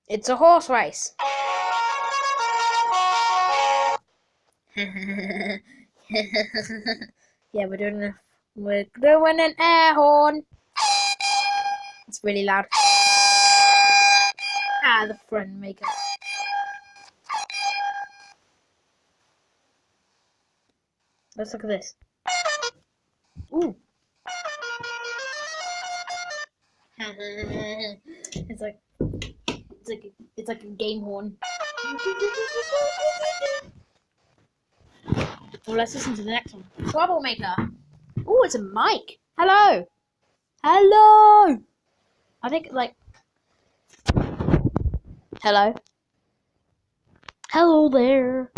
It's a horse race. Yeah, we're doing an air horn. It's really loud. Ah, the friend maker. Let's look at this. Ooh. It's like a game horn. Well, let's listen to the next one. Troublemaker. Ooh, it's a mic. Hello. Hello. I think like. Hello. Hello there.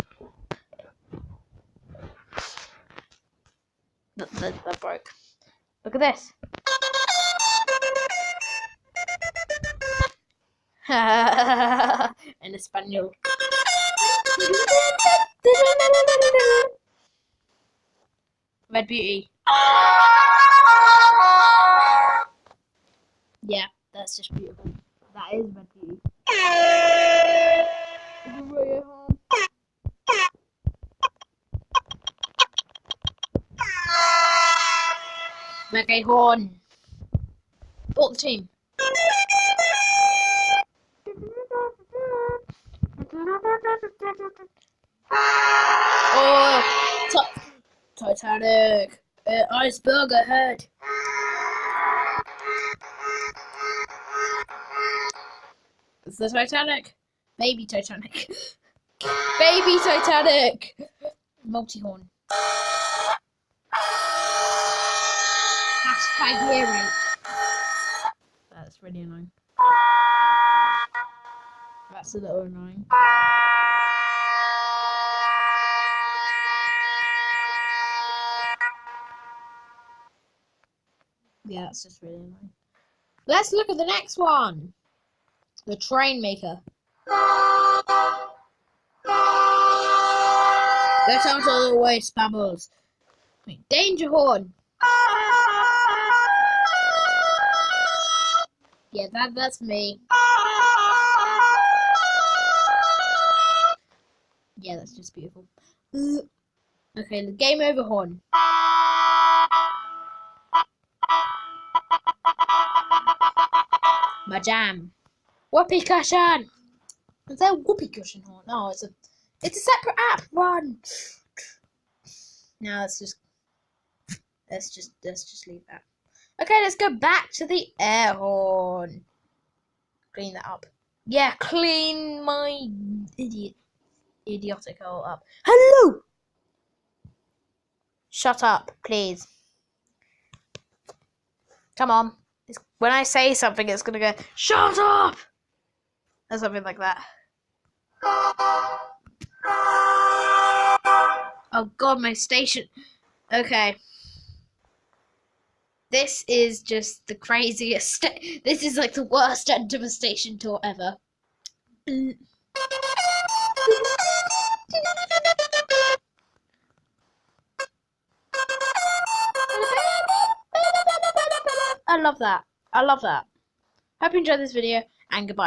That broke. Look at this. In Espanol. Red Beauty. Yeah, that's just beautiful. That is Red Beauty. Reggae horn. Bought the team. Oh, Titanic. Iceberg ahead. It's the Titanic. Baby Titanic. Baby Titanic. Multi-horn. Hashtag hero. That's really annoying. That's a little annoying. Yeah, that's just really annoying. Let's look at the next one. The Train Maker. Get out of the way, spammers. Wait, Danger Horn. Yeah, that's me. Yeah, that's just beautiful. Okay, the Game Over Horn. My jam. Whoopee cushion. Is that a whoopee cushion horn? No, it's a separate app. Run. No, let's just leave that. Okay, let's go back to the air horn. Clean that up. Yeah, clean my idiotic hole up. Hello. Shut up, please. Come on. When I say something, it's gonna go, shut up! Or something like that. Oh god, my station. Okay. This is just the craziest. This is like the worst end of a station tour ever. I love that. I love that. Hope you enjoyed this video, and goodbye.